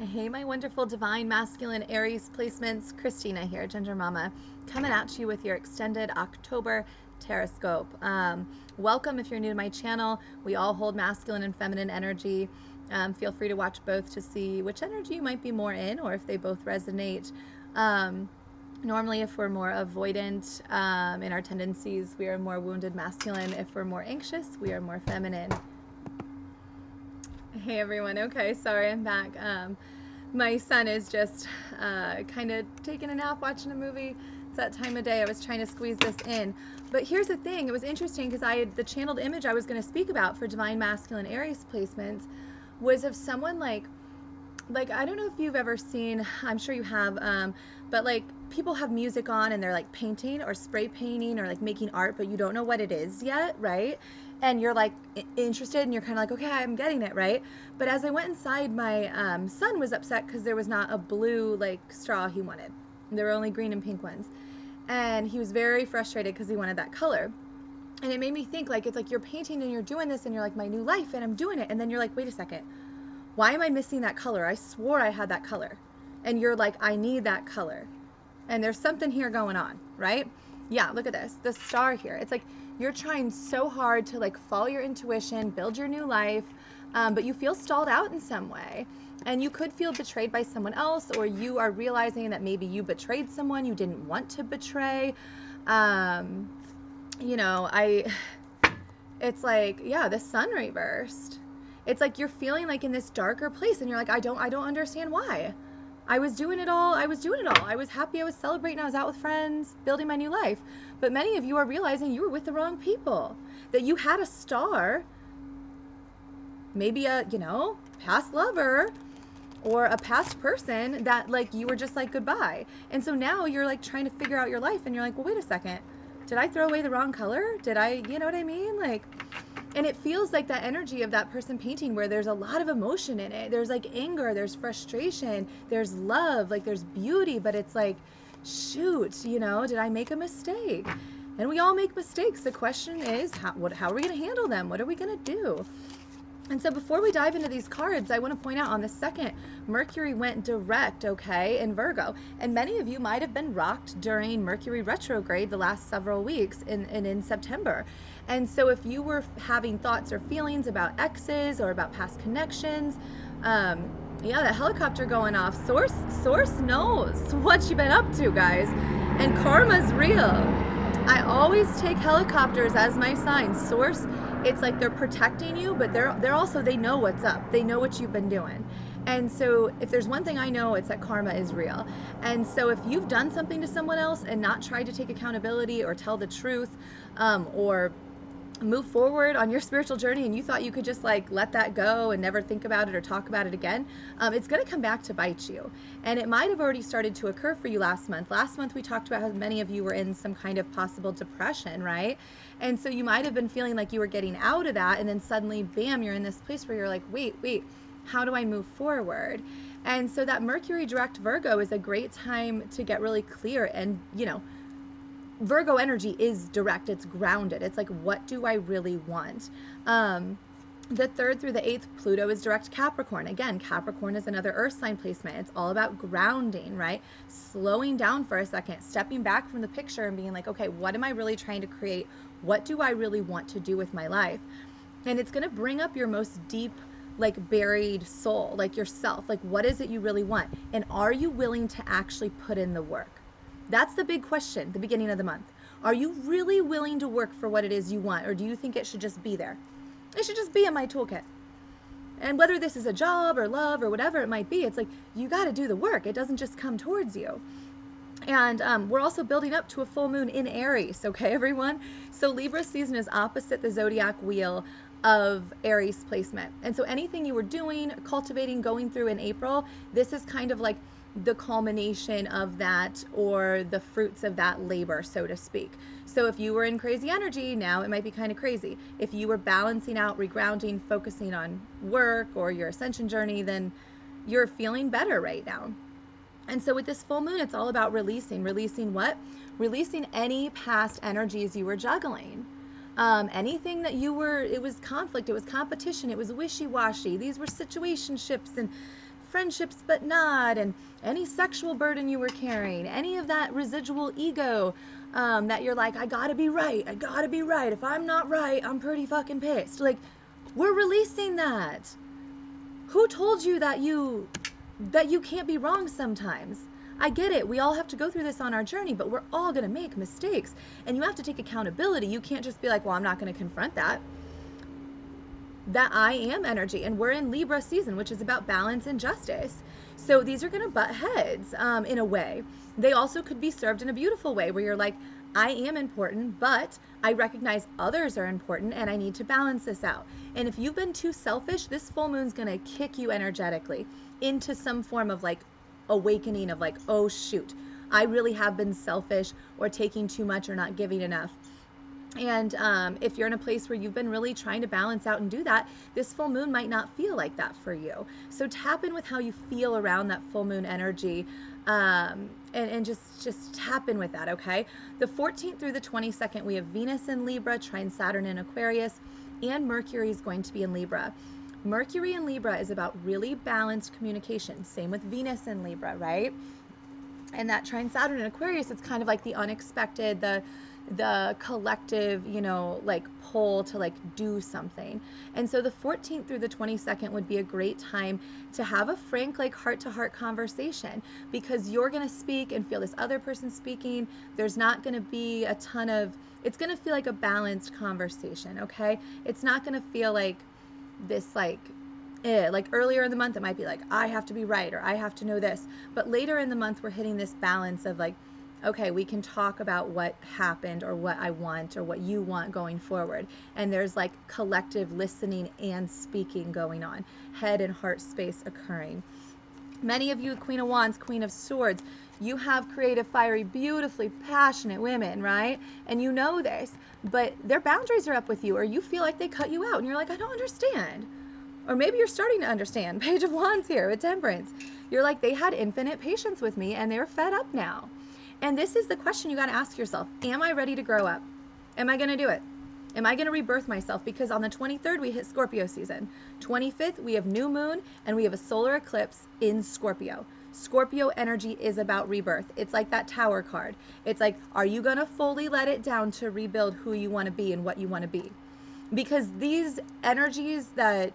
Hey, my wonderful divine masculine Aries placements. Christina here, Ginger Mama, coming at you with your extended October Tarotscope. Welcome if you're new to my channel. We all hold masculine and feminine energy. Feel free to watch both to see which energy you might be more in or if they both resonate. Normally, if we're more avoidant in our tendencies, we are more wounded masculine. If we're more anxious, we are more feminine. Hey everyone, okay, sorry I'm back. My son is just kind of taking a nap, watching a movie. It's that time of day. I was trying to squeeze this in. But here's the thing, it was interesting because the channeled image I was going to speak about for Divine Masculine Aries placements was of someone like I don't know if you've ever seen, I'm sure you have, but like people have music on and they're like painting or spray painting or like making art, but you don't know what it is yet, right? And you're like interested and you're kind of like, okay, I'm getting it, right? But as I went inside, my son was upset because there was not a blue like straw he wanted. There were only green and pink ones. And he was very frustrated because he wanted that color. And it made me think, like, it's like you're painting and you're doing this and you're like, my new life, and I'm doing it. And then you're like, wait a second, why am I missing that color? I swore I had that color. And you're like, I need that color. And there's something here going on, right? Yeah, look at this, the star here. It's like you're trying so hard to like follow your intuition, build your new life, but you feel stalled out in some way. And you could feel betrayed by someone else, or you are realizing that maybe you betrayed someone you didn't want to betray. Um, you know, it's like, yeah, the sun reversed. It's like you're feeling like in this darker place and you're like, I don't understand why. I was doing it all. I was doing it all. I was happy. I was celebrating. I was out with friends, building my new life. But many of you are realizing you were with the wrong people. That you had a star, maybe a, past lover or a past person that like you were just like goodbye. And so now you're like trying to figure out your life and you're like, well, wait a second. Did I throw away the wrong color? Did I, you know what I mean? Like, and it feels like that energy of that person painting where there's a lot of emotion in it. There's like anger, there's frustration, there's love, like there's beauty, but it's like, shoot, did I make a mistake? And we all make mistakes. The question is, how are we going to handle them? What are we going to do? And so before we dive into these cards, I want to point out on the second, Mercury went direct, okay, in Virgo. And many of you might have been rocked during Mercury retrograde the last several weeks in September. And so if you were having thoughts or feelings about exes or about past connections, yeah, that helicopter going off, source knows what you've been up to, guys. And karma's real. I always take helicopters as my sign. Source, it's like they're protecting you, but they're also, they know what's up. They know what you've been doing. And so if there's one thing I know, it's that karma is real. And so if you've done something to someone else and not tried to take accountability or tell the truth, or move forward on your spiritual journey and you thought you could just like let that go and never think about it or talk about it again, it's going to come back to bite you. And it might have already started to occur for you last month. Last month we talked about how many of you were in some kind of possible depression, right? And so you might have been feeling like you were getting out of that, and then suddenly, bam, you're in this place where you're like, wait, how do I move forward? And so that Mercury direct Virgo is a great time to get really clear. And Virgo energy is direct, it's grounded. It's like, what do I really want? The 3rd through the 8th, Pluto is direct Capricorn. Again, Capricorn is another earth sign placement. It's all about grounding, right? Slowing down for a second, stepping back from the picture and being like, okay, what am I really trying to create? What do I really want to do with my life? And it's going to bring up your most deep, like buried soul, like yourself. Like, what is it you really want? And are you willing to actually put in the work? That's the big question, the beginning of the month. Are you really willing to work for what it is you want? Or do you think it should just be there? It should just be in my toolkit. And whether this is a job or love or whatever it might be, it's like, you got to do the work. It doesn't just come towards you. And we're also building up to a full moon in Aries, okay, everyone? So Libra season is opposite the zodiac wheel of Aries placement. And so anything you were doing, cultivating, going through in April, this is kind of like the culmination of that, or the fruits of that labor, so to speak. So if you were in crazy energy, now it might be kind of crazy. If you were balancing out, regrounding, focusing on work or your ascension journey, then you're feeling better right now. And so with this full moon, it's all about releasing. Releasing what? Releasing any past energies you were juggling. Anything that it was conflict, it was competition, it was wishy-washy. These were situationships and friendships but not, and any sexual burden you were carrying, any of that residual ego that you're like, I gotta be right. If I'm not right, I'm pretty fucking pissed. Like, we're releasing that. Who told you that you can't be wrong sometimes? I get it. We all have to go through this on our journey, but we're all going to make mistakes. And you have to take accountability. You can't just be like, well, I'm not going to confront that. That I am energy. And we're in Libra season, which is about balance and justice. So these are going to butt heads in a way. They also could be served in a beautiful way where you're like, I am important, but I recognize others are important and I need to balance this out. And if you've been too selfish, this full moon's going to kick you energetically into some form of like awakening of like, oh shoot, I really have been selfish or taking too much or not giving enough. And if you're in a place where you've been really trying to balance out and do that, this full moon might not feel like that for you. So tap in with how you feel around that full moon energy, and just tap in with that, okay? The 14th through the 22nd, we have Venus in Libra, trine Saturn in Aquarius, and Mercury is going to be in Libra. Mercury in Libra is about really balanced communication. Same with Venus in Libra, right? And that trine Saturn in Aquarius, it's kind of like the unexpected, the collective, like pull to like do something. And so the 14th through the 22nd would be a great time to have a frank, like heart to heart conversation, because you're going to speak and feel this other person speaking. There's not going to be a ton of, it's going to feel like a balanced conversation. Okay. It's not going to feel like this, like earlier in the month, it might be like, I have to be right, or I have to know this. But later in the month, we're hitting this balance of like, okay, we can talk about what happened or what I want or what you want going forward. And there's like collective listening and speaking going on, head and heart space occurring. Many of you, Queen of Wands, Queen of Swords, you have creative, fiery, beautifully passionate women, right? And you know this, but their boundaries are up with you, or you feel like they cut you out and you're like, I don't understand. Or maybe you're starting to understand. Page of Wands here with Temperance. You're like, they had infinite patience with me and they're fed up now. And this is the question you got to ask yourself. Am I ready to grow up? Am I going to do it? Am I going to rebirth myself? Because on the 23rd, we hit Scorpio season. 25th, we have new moon and we have a solar eclipse in Scorpio. Scorpio energy is about rebirth. It's like that Tower card. It's like, are you going to fully let it down to rebuild who you want to be and what you want to be? Because these energies that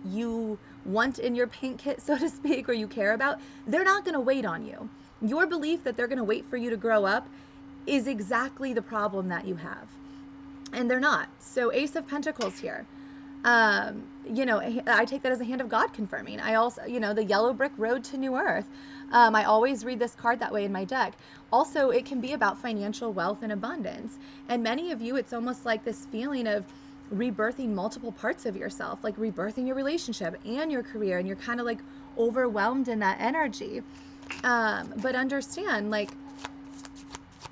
you want in your pink kit, so to speak, or you care about, they're not going to wait on you. Your belief that they're going to wait for you to grow up is exactly the problem that you have. And they're not. So Ace of Pentacles here. I take that as a hand of God confirming. I also, the yellow brick road to new earth. I always read this card that way in my deck. Also, it can be about financial wealth and abundance. And many of you, it's almost like this feeling of rebirthing multiple parts of yourself, like rebirthing your relationship and your career. And you're kind of like overwhelmed in that energy. But understand, like,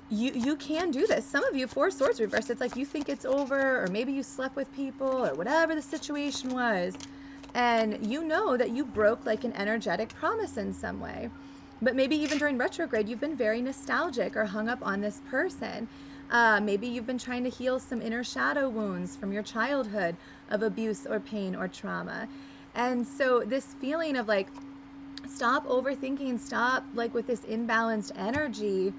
you can do this. Some of you, Four Swords reverse, it's like you think it's over, or maybe you slept with people, or whatever the situation was, and you know that you broke like an energetic promise in some way. But maybe even during retrograde, you've been very nostalgic or hung up on this person. Maybe you've been trying to heal some inner shadow wounds from your childhood of abuse or pain or trauma. And so this feeling of like, stop overthinking, stop like with this imbalanced energy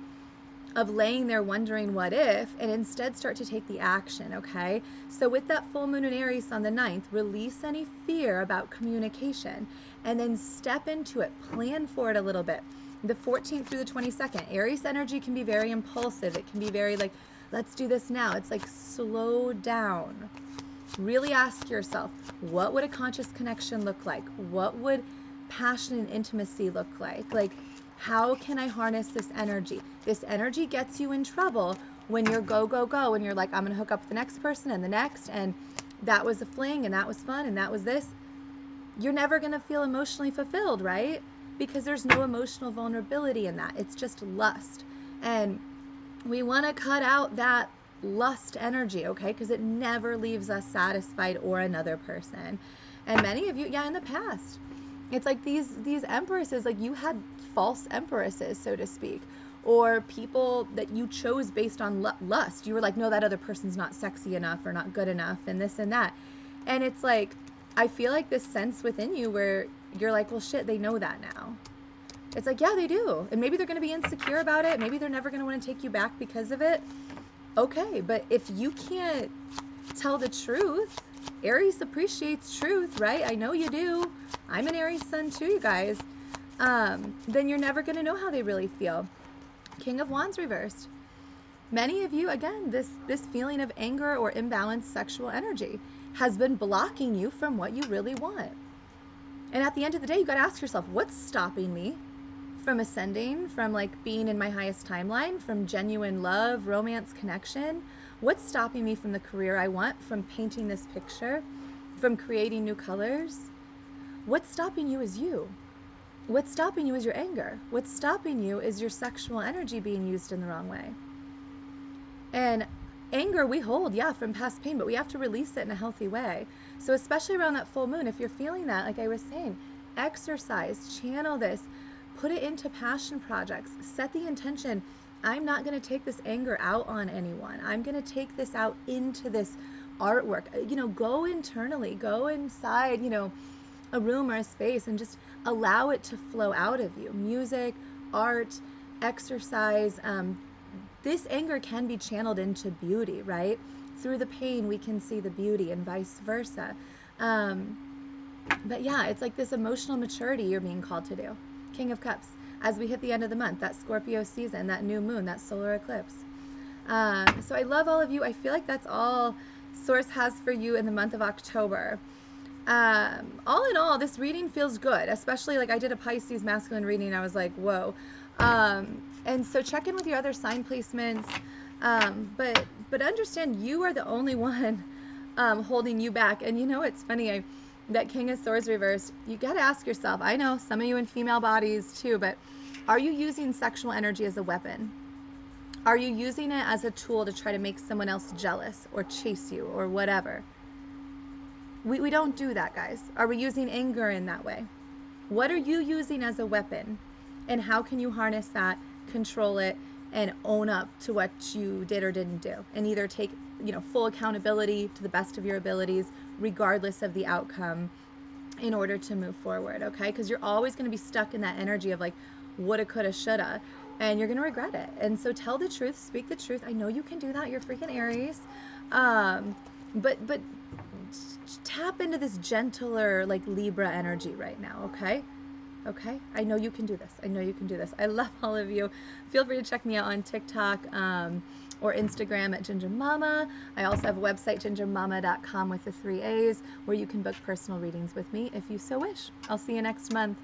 of laying there wondering what if, and instead start to take the action, okay? So with that full moon in Aries on the 9th, release any fear about communication and then step into it, plan for it a little bit. The 14th through the 22nd, Aries energy can be very impulsive. It can be very like, let's do this now. It's like, slow down. Really ask yourself, what would a conscious connection look like? What would passion and intimacy look like? Like, how can I harness this energy? This energy gets you in trouble when you're go, go, go, and you're like, I'm going to hook up with the next person and the next, and that was a fling, and that was fun, and that was this. You're never going to feel emotionally fulfilled, right? Because there's no emotional vulnerability in that. It's just lust. And we want to cut out that lust energy, okay? Because it never leaves us satisfied or another person. And many of you, in the past, it's like these empresses, like you had false empresses, so to speak, or people that you chose based on lust. You were like, no, that other person's not sexy enough or not good enough and this and that. And it's like, I feel like this sense within you where you're like, well, shit, they know that now. It's like, yeah, they do. And maybe they're going to be insecure about it. Maybe they're never going to want to take you back because of it. Okay, but if you can't tell the truth, Aries appreciates truth, right? I know you do. I'm an Aries sun too, you guys. Then you're never going to know how they really feel. King of Wands reversed. Many of you, again, this feeling of anger or imbalanced sexual energy has been blocking you from what you really want. And at the end of the day, you got to ask yourself, what's stopping me from ascending, from like being in my highest timeline, from genuine love, romance, connection? What's stopping me from the career I want, from painting this picture, from creating new colors? What's stopping you is you. What's stopping you is your anger. What's stopping you is your sexual energy being used in the wrong way. And anger we hold, yeah, from past pain, but we have to release it in a healthy way. So especially around that full moon, if you're feeling that, like I was saying, exercise, channel this, put it into passion projects, set the intention. I'm not going to take this anger out on anyone. I'm going to take this out into this artwork. Go internally, go inside, a room or a space and just allow it to flow out of you. Music, art, exercise. This anger can be channeled into beauty, right? Through the pain, we can see the beauty and vice versa. But yeah, it's like this emotional maturity you're being called to do. King of Cups, as we hit the end of the month, that Scorpio season, that new moon, that solar eclipse. So I love all of you. I feel like that's all Source has for you in the month of October. All in all, this reading feels good, especially like I did a Pisces masculine reading and I was like, whoa. And so check in with your other sign placements. But understand you are the only one holding you back. And it's funny, that King of Swords reversed, you got to ask yourself, I know some of you in female bodies too, but are you using sexual energy as a weapon? Are you using it as a tool to try to make someone else jealous or chase you or whatever? We don't do that, guys. Are we using anger in that way? What are you using as a weapon? And how can you harness that, control it, and own up to what you did or didn't do? And either take, full accountability to the best of your abilities, regardless of the outcome, in order to move forward, okay? Because you're always going to be stuck in that energy of like, woulda, coulda, shoulda, and you're going to regret it. And so tell the truth, speak the truth. I know you can do that. You're freaking Aries. But tap into this gentler, like Libra energy right now, okay? Okay? I know you can do this. I know you can do this. I love all of you. Feel free to check me out on TikTok or Instagram at Ginger Mama. I also have a website, gingermama.com with the 3 A's, where you can book personal readings with me if you so wish. I'll see you next month.